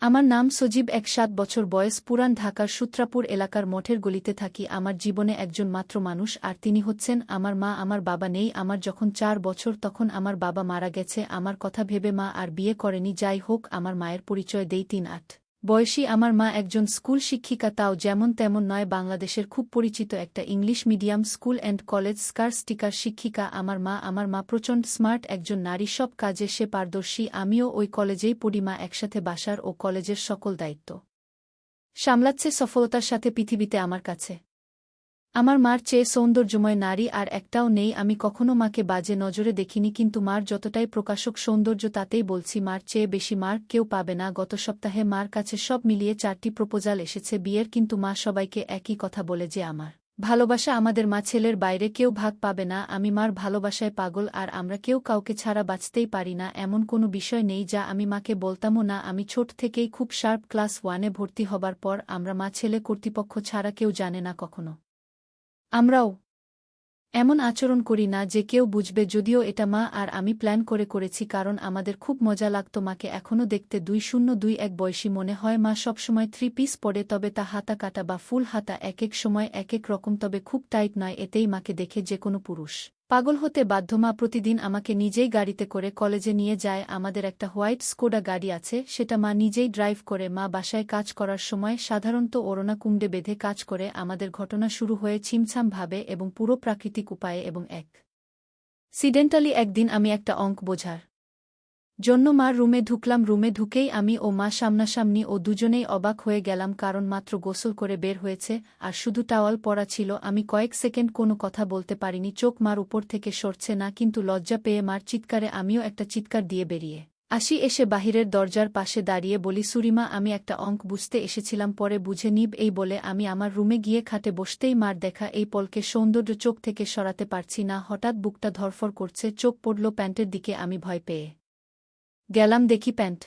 আমার নাম সজীব ৭ বছর বয়স পুরান ঢাকার সূত্রাপুর এলাকার মঠের গলিতে থাকি আমার জীবনে একজন মাত্র মানুষ আর তিনি হচ্ছেন আমার মা আমার বাবা নেই আমার যখন ৪ বছর তখন আমার বাবা মারা গেছে আমার কথা ভেবে মা আর বিয়ে করেনি যাই হোক আমার মায়ের পরিচয় দেই ৩-৮ বয়সী আমার মা একজন স্কুল শিক্ষিকা তাও যেমন তেমন নয় বাংলাদেশের খুব পরিচিত একটা English medium school and college sticker শিক্ষিকা আমার মা প্রচণ্ড স্মার্ট একজন নারী সব কাজে সে পারদর্শী আমিও ওই কলেজেই পড়ি মা একসাথে বাসার ও কলেজের সকল দায়িত্ব সামলাচ্ছে সফলতার সাথে পৃথিবীতে আমার কাছে আমার মার চেয়ে সৌন্দর্যময় নারী আর একটাও নেই আমি কখনো মাকে বাজে নজরে দেখিনি কিন্তু মার যতটাই প্রকাশক সৌন্দর্য তাতেই বলছি মার চেয়ে বেশি মার কেউ পাবে না গত সপ্তাহে মার কাছে সব মিলিয়ে ৪টি প্রপোজাল এসেছে বিয়ের কিন্তু মা সবাইকে একই কথা বলে যে আমার ভালোবাসা আমাদের মা ছেলের বাইরে কেউ ভাগ পাবে না আমি মার ভালোবাসায় পাগল আর আমরা কেউ কাউকে ছাড়া বাঁচতেই পারি না এমন কোনো বিষয় নেই যা আমি মাকে বলতামও না আমি ছোট থেকেই খুব শার্প ক্লাস 1-এ ভর্তি হবার পর আমরা মা ছেলে কর্তৃপক্ষ ছাড়া কেউ জানে না কখনো আমরাও এমন আচরণ করি না যে কেউ বুঝবে যদিও এটা মা আর আমি প্ল্যান করে করেছি কারণ আমাদের খুব মজা লাগত মাকে এখনও দেখতে ২০২১ বয়সী মনে হয় মা সবসময় 3 পিস পরে তবে তা হাতা কাটা বা ফুল হাতা এক এক সময় এক এক রকম তবে খুব টাইট নয় এতেই মাকে দেখে যে কোনো পুরুষ পাগল হতে বাধ্য মা প্রতিদিন আমাকে নিজেই গাড়িতে করে কলেজে নিয়ে যায় আমাদের একটা হোয়াইট স্কোডা গাড়ি আছে সেটা মা নিজেই ড্রাইভ করে মা বাসায় কাজ করার সময় সাধারণত ওড়না কুণ্ডে বেঁধে কাজ করে আমাদের ঘটনা শুরু হয়ে ছিমছামভাবে এবং পুরো প্রাকৃতিক উপায়ে এবং অ্যাক্সিডেন্টালি একদিন আমি একটা অঙ্ক বোঝার জন্য মার রুমে ঢুকলাম রুমে ঢুকেই আমি ও মা সামনাসামনি ও দুজনেই অবাক হয়ে গেলাম কারণ মাত্র গোসল করে বের হয়েছে আর শুধু টাওয়াল পরা ছিল আমি কয়েক সেকেন্ড কোনো কথা বলতে পারিনি চোখ মার উপর থেকে সরছে না কিন্তু লজ্জা পেয়ে মার চিৎকারে আমিও একটা চিৎকার দিয়ে বেরিয়ে আসি এসে বাহিরের দরজার পাশে দাঁড়িয়ে বলি সুরিমা আমি একটা অঙ্ক বুঝতে এসেছিলাম পরে বুঝে নিব এই বলে আমি আমার রুমে গিয়ে খাটে বসতেই মার দেখা এই পলকে সৌন্দর্য চোখ থেকে সরাতে পারছি না হঠাৎ বুকটা ধরফর করছে চোখ পড়ল প্যান্টের দিকে আমি ভয় পেয়ে গেলাম দেখি প্যান্ট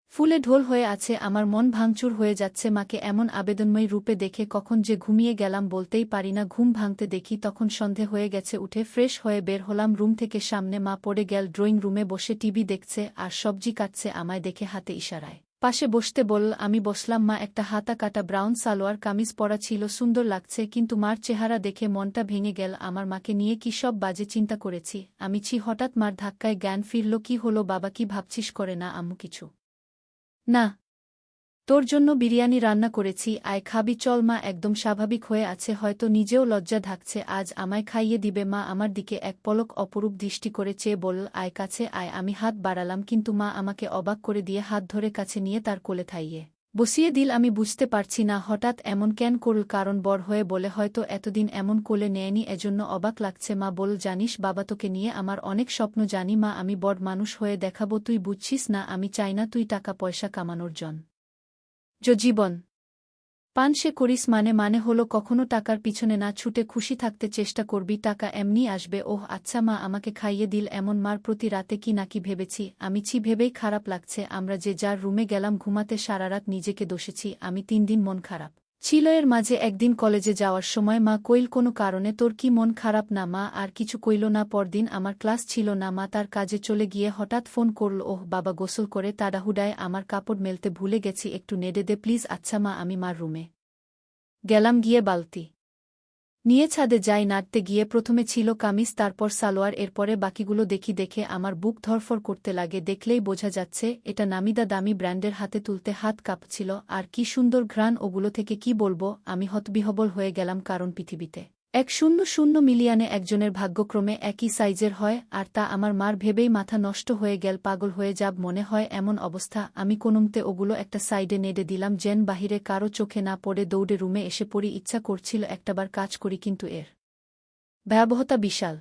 ফুলে ঢোল হয়ে আছে আমার মন ভাঙচুর হয়ে যাচ্ছে মাকে এমন আবেদনময়ী রূপে দেখে কখন যে ঘুমিয়ে গেলাম বলতেই পারি না ঘুম ভাঙতে দেখি তখন সন্ধে হয়ে গেছে উঠে ফ্রেশ হয়ে বের হলাম রুম থেকে সামনে মা পড়ে গেল ড্রয়িং রুমে বসে টিভি দেখছে আর সবজি কাটছে আমায় দেখে হাতে ইশারায় পাশে বসতে বলল আমি বসলাম মা একটা হাতা কাটা ব্রাউন সালোয়ার কামিজ পরা ছিল সুন্দর লাগছে কিন্তু মার চেহারা দেখে মনটা ভেঙে গেল আমার মাকে নিয়ে কি সব বাজে চিন্তা করেছি আমি হঠাৎ মার ধাক্কায় জ্ঞান ফিরল কি হলো বাবা কি ভাবছিস করে না আম্মু কিছু না তোর জন্য বিরিয়ানি রান্না করেছি আয় খাবি চল মা একদম স্বাভাবিক হয়ে আছে হয়তো নিজেও লজ্জা ঢাকছে আজ আমায় খাইয়ে দিবে মা আমার দিকে এক পলক অপরূপ দৃষ্টি করে চেয়ে বলল আয় কাছে আয় আমি হাত বাড়ালাম কিন্তু মা আমাকে অবাক করে দিয়ে হাত ধরে কাছে নিয়ে তার কোলে থাইয়ে বসিয়ে দিল আমি বুঝতে পারছি না হঠাৎ এমন কেন করল কারণ বড় হয়ে বলে হয়তো এতদিন এমন কোলে নেয়নি এজন্য অবাক লাগছে মা বল জানিস বাবা তোকে নিয়ে আমার অনেক স্বপ্ন জানি মা আমি বড় মানুষ হয়ে দেখাবো তুই বুঝছিস না আমি চাই না তুই টাকা পয়সা কামানোর জীবন পান সে করিস মানে হলো কখনো টাকার পিছনে না ছুটে খুশি থাকতে চেষ্টা করবি টাকা এমনি আসবে ওহ আচ্ছা মা আমাকে খাইয়ে দিল এমন মার প্রতি রাতে কি নাকি ভেবেছি আমি ভেবেই খারাপ লাগছে আমরা যে যার রুমে গেলাম ঘুমাতে সারারাত নিজেকে দোষেছি আমি ৩ দিন মন খারাপ ছিল এর মাঝে একদিন কলেজে যাওয়ার সময় মা কইল কোনো কারণে তোর কি মন খারাপ না মা আর কিছু কইল না পরদিন আমার ক্লাস ছিল না মা তার কাজে চলে গিয়ে হঠাৎ ফোন করল ওহ বাবা গোসল করে তাড়াহুড়ায় আমার কাপড় মেলতে ভুলে গেছি একটু নেড়ে দে প্লিজ আচ্ছা মা আমি মার রুমে গেলাম গিয়ে বালতি নিয়ে ছাদে যাই নাড়তে গিয়ে প্রথমে ছিল কামিজ তারপর সালোয়ার এরপরে বাকিগুলো দেখে আমার বুক ধরফর করতে লাগে দেখলেই বোঝা যাচ্ছে এটা নামিদা দামি ব্র্যান্ডের হাতে তুলতে হাত কাঁপছিল আর কি সুন্দর ঘ্রাণ ওগুলো থেকে কি বলবো আমি হতবিহবল হয়ে গেলাম কারণ পৃথিবীতে ১০০ মিলিয়নে একজনের ভাগ্যক্রমে একই সাইজের হয় আর তা আমার মার ভেবেই মাথা নষ্ট হয়ে গেল পাগল হয়ে যাব মনে হয় এমন অবস্থা আমি কোনোমতে ওগুলো একটা সাইডে নেড়ে দিলাম যেন বাহিরে কারো চোখে না পড়ে দৌড়ে রুমে এসে পড়ি ইচ্ছা করছিল একটাবার কাজ করি কিন্তু এর ভয়াবহতা বিশাল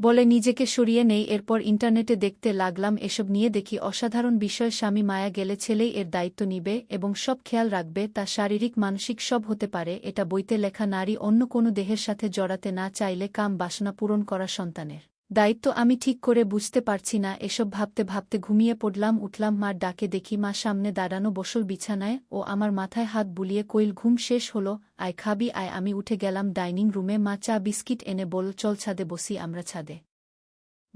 বলে নিজেকে সরিয়ে নেই এরপর ইন্টারনেটে দেখতে লাগলাম এসব নিয়ে দেখি অসাধারণ বিষয় স্বামী মায়া গেলে ছেলেই এর দায়িত্ব নিবে এবং সব খেয়াল রাখবে তা শারীরিক মানসিক সব হতে পারে এটা বইতে লেখা নারী অন্য কোনো দেহের সাথে জড়াতে না চাইলে কাম বাসনা পূরণ করা সন্তানের দায়িত্ব আমি ঠিক করে বুঝতে পারছি না এসব ভাবতে ভাবতে ঘুমিয়ে পড়লাম উঠলাম মার ডাকে দেখি মা সামনে দাঁড়ানো বসল বিছানায় ও আমার মাথায় হাত বুলিয়ে কইল ঘুম শেষ হলো আয় খাবি আয় আমি উঠে গেলাম ডাইনিং রুমে মা চা বিস্কিট এনে বলল চল ছাদে বসি আমরা ছাদে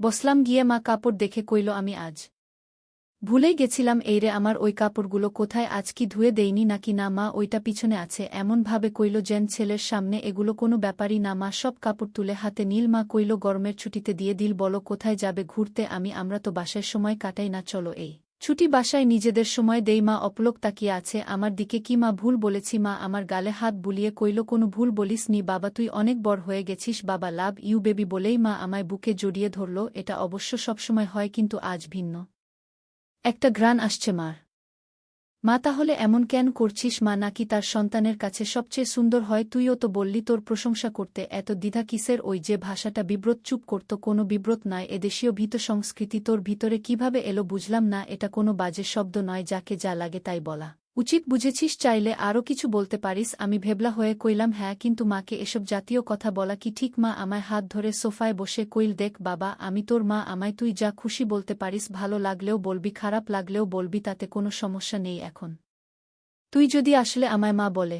বসলাম গিয়ে মা কাপড় দেখে কইল আমি আজ ভুলেই গেছিলাম এইরে আমার ওই কাপড়গুলো কোথায় আজ কি ধুয়ে দেইনি নাকি না মা ওইটা পিছনে আছে এমনভাবে কইল যেন ছেলের সামনে এগুলো কোনো ব্যাপারই না মা সব কাপড় তুলে হাতে নীল মা কইল গরমের ছুটিতে দিয়ে দিল বলো কোথায় যাবে ঘুরতে আমরা তো বাসায় সময় কাটাই না চলো এই ছুটি বাসায় নিজেদের সময় দেই মা অপলক তাকিয়ে আছে আমার দিকে কি মা ভুল বলেছি মা আমার গালে হাত বুলিয়ে কইল কোনো ভুল বলিস নি বাবা তুই অনেক বড় হয়ে গেছিস বাবা লাভ ইউ বেবি বলেই মা আমায় বুকে জড়িয়ে ধরল এটা অবশ্য সবসময় হয় কিন্তু আজ ভিন্ন একটা ঘ্রাণ আসছে মার মা তাহলে এমন কেন করছিস মা নাকি তার সন্তানের কাছে সবচেয়ে সুন্দর হয় তুইও তো বললি তোর প্রশংসা করতে এত দ্বিধা কিসের ওই যে ভাষাটা বিব্রত চুপ করত কোনো বিব্রত নয় এদেশীয় ভীত সংস্কৃতি তোর ভিতরে কিভাবে এলো বুঝলাম না এটা কোনো বাজে শব্দ নয় যাকে যা লাগে তাই বলা উচিত বুঝেছিস চাইলে আরও কিছু বলতে পারিস আমি ভেবলা হয়ে কইলাম হ্যাঁ কিন্তু মাকে এসব জাতীয় কথা বলা কি ঠিক মা আমায় হাত ধরে সোফায় বসে কইল দেখ বাবা আমি তোর মা আমায় তুই যা খুশি বলতে পারিস ভালো লাগলেও বলবি খারাপ লাগলেও বলবি তাতে কোনো সমস্যা নেই এখন তুই যদি আসলে আমায় মা বলে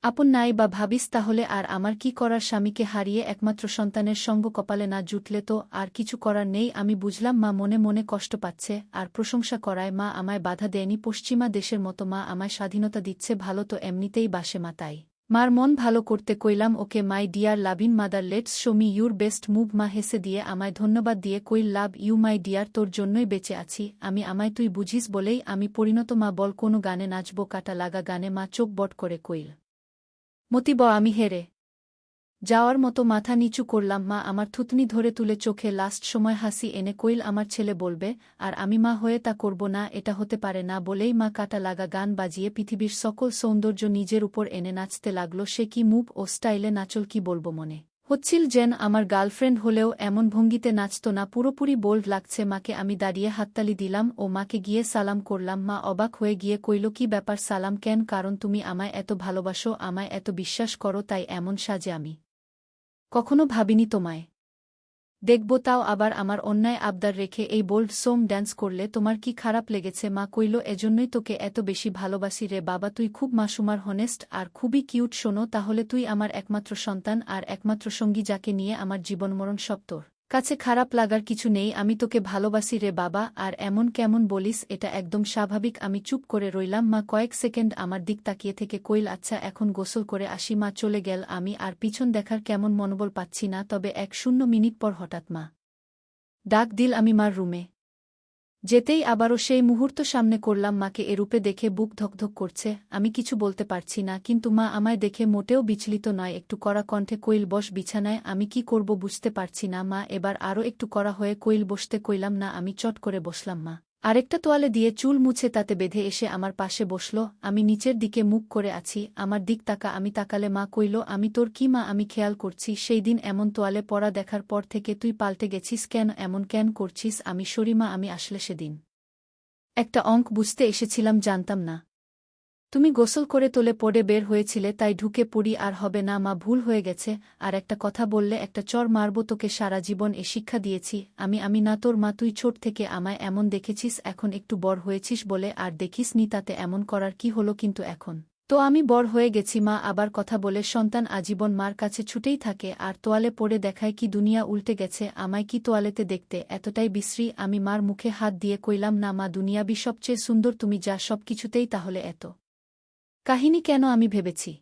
আপন নাই বা ভাবিস তাহলে আর আমার কি করার স্বামীকে হারিয়ে একমাত্র সন্তানের সঙ্গ কপালে না জুটলে তো আর কিছু করার নেই আমি বুঝলাম মা মনে মনে কষ্ট পাচ্ছে আর প্রশংসা করায় মা আমায় বাধা দেয়নি পশ্চিমা দেশের মতো মা আমায় স্বাধীনতা দিচ্ছে ভালো তো এমনিতেই বাসে মা তাই মার মন ভালো করতে কইলাম okay my dear lovin' mother let's show me your best move মা হেসে দিয়ে আমায় ধন্যবাদ দিয়ে কইল লাভ ইউ মাই ডিয়ার তোর জন্যই বেঁচে আছি আমায় তুই বুঝিস বলেই আমি পরিণত মা বল কোনো গানে নাচবো কাটা লাগা গানে মা চোখ বট করে কইল মতিব আমি হেরে যাওয়ার মতো মাথা নিচু করলাম মা আমার থুতনি ধরে তুলে চোখে লাস্ট সময় হাসি এনে কইল আমার ছেলে বলবে আর আমি মা হয়ে তা করব না এটা হতে পারে না বলেই মা কাটা লাগা গান বাজিয়ে পৃথিবীর সকল সৌন্দর্য নিজের উপর এনে নাচতে লাগল সে কি মুভ ও স্টাইলে নাচল কি বলবো মনে হচ্ছিল যেন আমার গার্লফ্রেন্ড হলেও এমন ভঙ্গিতে নাচত না পুরোপুরি বোল্ড লাগছে মাকে আমি দাঁড়িয়ে হাততালি দিলাম ও মাকে গিয়ে সালাম করলাম মা অবাক হয়ে গিয়ে কইল কি ব্যাপার সালাম কেন কারণ তুমি আমায় এত ভালোবাসো আমায় এত বিশ্বাস করো তাই এমন সাজে আমি কখনো ভাবিনি তোমায় দেখব তাও আবার আমার অন্যায় আবদার রেখে এই বোল্ড সোম ড্যান্স করলে তোমার কি খারাপ লেগেছে মা কইল এজন্যই তোকে এত বেশি ভালোবাসি রে বাবা তুই খুব মাসুমার হনেস্ট আর খুবই কিউট শোনো তাহলে তুই আমার একমাত্র সন্তান আর একমাত্র সঙ্গী যাকে নিয়ে আমার জীবনমরণ সব তোর কাছে খারাপ লাগার কিছু নেই আমি তোকে ভালোবাসি রে বাবা আর এমন কেমন বলিস এটা একদম স্বাভাবিক আমি চুপ করে রইলাম মা কয়েক সেকেন্ড আমার দিক তাকিয়ে থেকে কইল আচ্ছা এখন গোসল করে আসি মা চলে গেল আমি আর পিছন দেখার কেমন মনোবল পাচ্ছি না তবে 1-0 মিনিট পর হঠাৎ মা ডাক দিল আমি মার রুমে যেতেই আবারও সেই মুহূর্ত সামনে করলাম মাকে এরূপে দেখে বুক ধকধক করছে আমি কিছু বলতে পারছি না কিন্তু মা আমায় দেখে মোটেও বিচলিত নয় একটু কড়া কণ্ঠে কইল বস বিছানায় আমি কি করব বুঝতে পারছি না মা এবার আরও একটু কড়া হয়ে কইল বসতে কইলাম না আমি চট করে বসলাম মা আরেকটা তোয়ালে দিয়ে চুল মুছে তাতে বেঁধে এসে আমার পাশে বসল আমি নিচের দিকে মুখ করে আছি আমার দিক তাকা আমি তাকালে মা কইল আমি তোর কি মা আমি খেয়াল করছি সেই দিন এমন তোয়ালে পরা দেখার পর থেকে তুই পাল্টে গেছিস কেন এমন কেন করছিস আমি সরিমা আমি আসলে সেদিন একটা অঙ্ক বুঝতে এসেছিলাম জানতাম না তুমি গোসল করে তোলে পড়ে বের হয়েছিলে তাই ঢুকে পড়ি আর হবে না মা ভুল হয়ে গেছে আর একটা কথা বললে একটা চর মারব তোকে সারা জীবন এ শিক্ষা দিয়েছি আমি না তোর মা তুই ছোট থেকে আমায় এমন দেখেছিস এখন একটু বড় হয়েছিস বলে আর দেখিস নি তাতে এমন করার কি হলো কিন্তু এখন তো আমি বড় হয়ে গেছি মা আবার কথা বলে সন্তান আজীবন মার কাছে ছুটেই থাকে আর তোয়ালে পড়ে দেখায় কি দুনিয়া উল্টে গেছে আমায় কি তোয়ালেতে দেখতে এতটাই বিশ্রী আমি মার মুখে হাত দিয়ে কইলাম না মা দুনিয়াবি সবচেয়ে সুন্দর তুমি যা সবকিছুতেই তাহলে এত কাহিনী কেন আমি ভেবেছি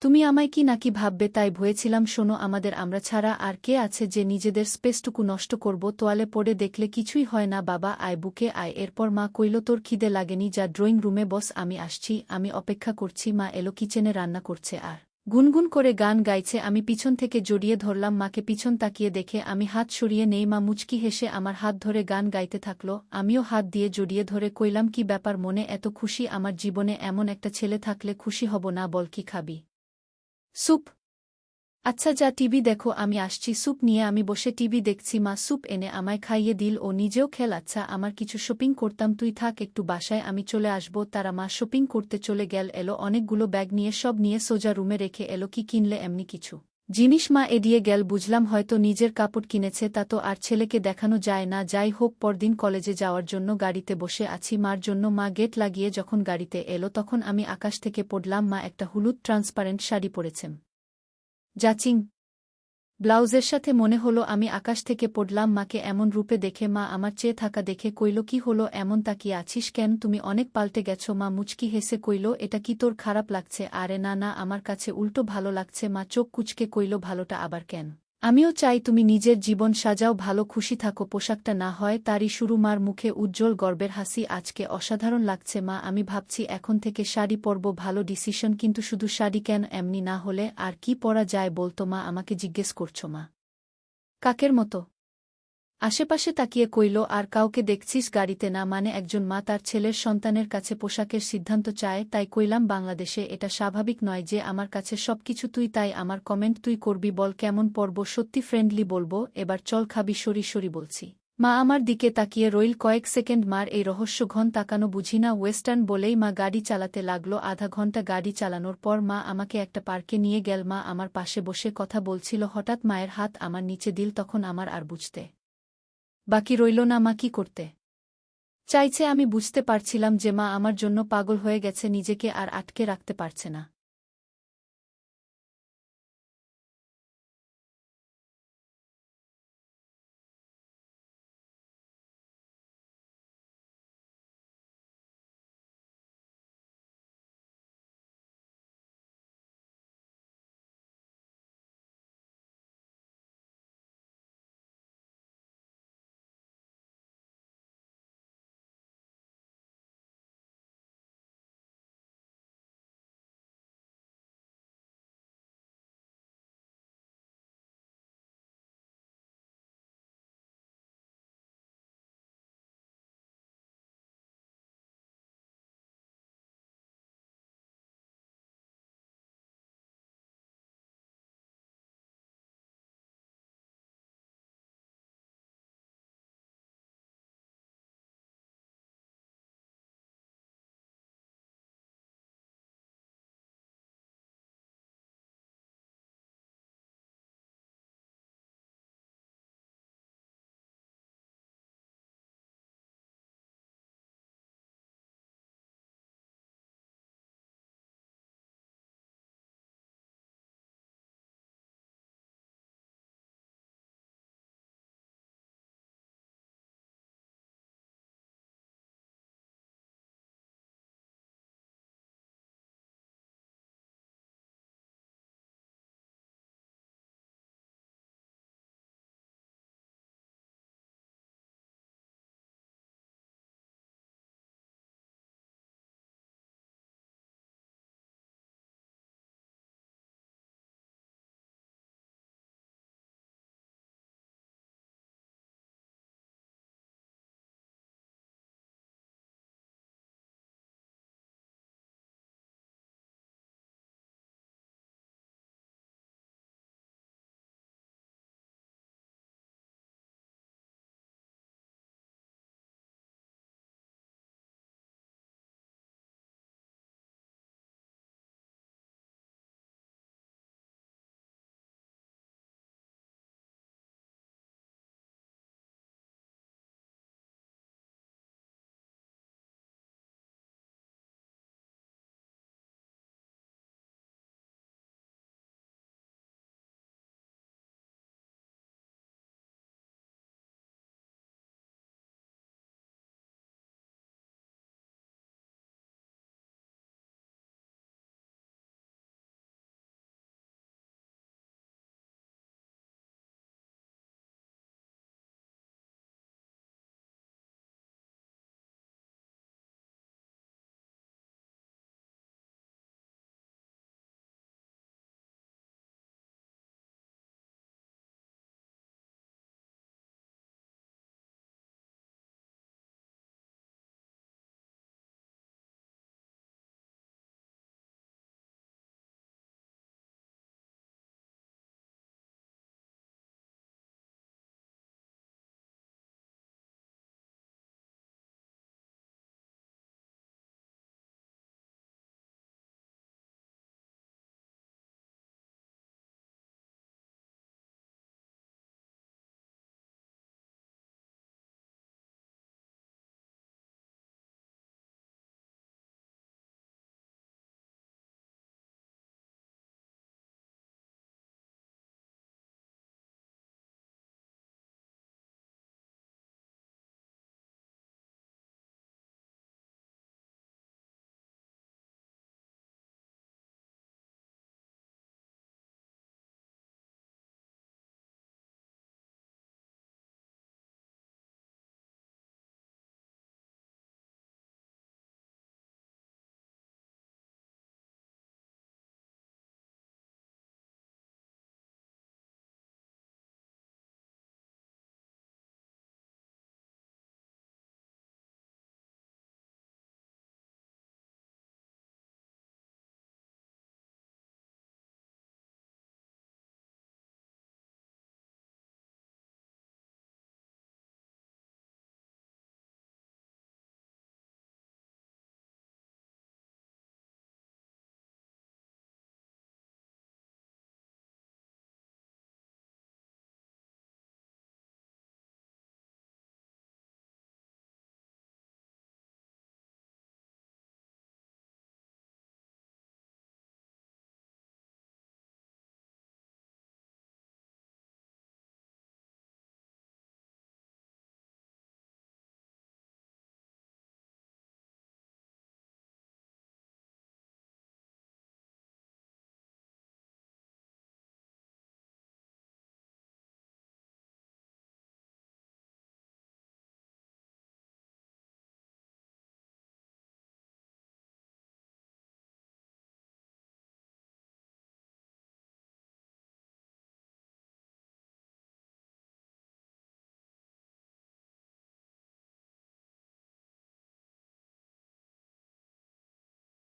তুমি আমায় কি নাকি ভাববে তাই ভয়েছিলাম শোনো আমরা ছাড়া আর কে আছে যে নিজেদের স্পেসটুকু নষ্ট করব তোয়ালে পড়ে দেখলে কিছুই হয় না বাবা আয় বুকে আয় এরপর মা কইল তোর খিদে লাগেনি যা ড্রয়িং রুমে বস আমি আসছি আমি অপেক্ষা করছি মা এলো কিচেনে রান্না করছে আর গুনগুন করে গান গাইছে আমি পিছন থেকে জড়িয়ে ধরলাম মাকে পিছন তাকিয়ে দেখে আমি হাত সরিয়ে নেই মা মুচকি হেসে আমার হাত ধরে গান গাইতে থাকল আমিও হাত দিয়ে জড়িয়ে ধরে কইলাম কি ব্যাপার মনে এত খুশি আমার জীবনে এমন একটা ছেলে থাকলে খুশি হব না বল কি খাবি স্যুপ আচ্ছা যা টিভি দেখো আমি আসছি স্যুপ নিয়ে আমি বসে টিভি দেখছি মা স্যুপ এনে আমায় খাইয়ে দিল ও নিজেও খেল আচ্ছা আমার কিছু শপিং করতাম তুই থাক একটু বাসায় আমি চলে আসব তারা মা শপিং করতে চলে গেল এলো অনেকগুলো ব্যাগ নিয়ে সব নিয়ে সোজা রুমে রেখে এলো কি কিনলে এমনি কিছু জিনিস মা এড়িয়ে গেল বুঝলাম হয়তো নিজের কাপড় কিনেছে তা তো আর ছেলেকে দেখানো যায় না যাই হোক পরদিন কলেজে যাওয়ার জন্য গাড়িতে বসে আছি মার জন্য মা গেট লাগিয়ে যখন গাড়িতে এলো তখন আমি আকাশ থেকে পড়লাম মা একটা হলুদ ট্রান্সপারেন্ট শাড়ি পরেছেন জাচিং ব্লাউজের সাথে মনে হলো আমি আকাশ থেকে পড়লাম। মাকে এমন রূপে দেখে মা আমার চেয়ে থাকা দেখে কইল, কি হলো, এমন তাকিয়ে আছিস কেন? তুমি অনেক পাল্টে গেছ। মা মুচকি হেসে কইল, এটা কি তোর খারাপ লাগছে? আরে না না, আমার কাছে উল্টো ভালো লাগছে। মা চোখ কুঁচকে কইল, ভালোটা আবার কেন? আমিও চাই তুমি নিজের জীবন সাজাও, ভালো খুশি থাকো। পোশাকটা না হয় তারই শুরু। মার মুখে উজ্জ্বল গর্বের হাসি। আজকে অসাধারণ লাগছে মা, আমি ভাবছি এখন থেকে শাড়ি পরব। ভালো ডিসিশন, কিন্তু শুধু শাড়ি কেন? এমনি না হলে আর কি পরা যায় বলতো? মা আমাকে জিজ্ঞেস করছো মা? কাকের মতো আশেপাশে তাকিয়ে কইল, আর কাউকে দেখছিস গাড়িতে? না মানে একজন মা তার ছেলের সন্তানের কাছে পোশাকের সিদ্ধান্ত চায়, তাই কইলাম বাংলাদেশে এটা স্বাভাবিক নয় যে আমার কাছে সবকিছু তুই, তাই আমার কমেন্ট তুই করবি। বল কেমন পরব? সত্যি ফ্রেন্ডলি বলবো। এবার চল খাবি? সরি সরি বলছি। মা আমার দিকে তাকিয়ে রইল কয়েক সেকেন্ড। মার এই রহস্য ঘন তাকানো বুঝি না ওয়েস্টার্ন বলেই মা গাড়ি চালাতে লাগলো। আধা ঘন্টা গাড়ি চালানোর পর মা আমাকে একটা পার্কে নিয়ে গেল। মা আমার পাশে বসে কথা বলছিল। হঠাৎ মায়ের হাত আমার নিচে দিল। তখন আমার আর বুঝতে বাকি রইল না মা কি করতে চাইছে। আমি বুঝতে পারছিলাম যে মা আমার জন্য পাগল হয়ে গেছে, নিজেকে আর আটকে রাখতে পারছে না।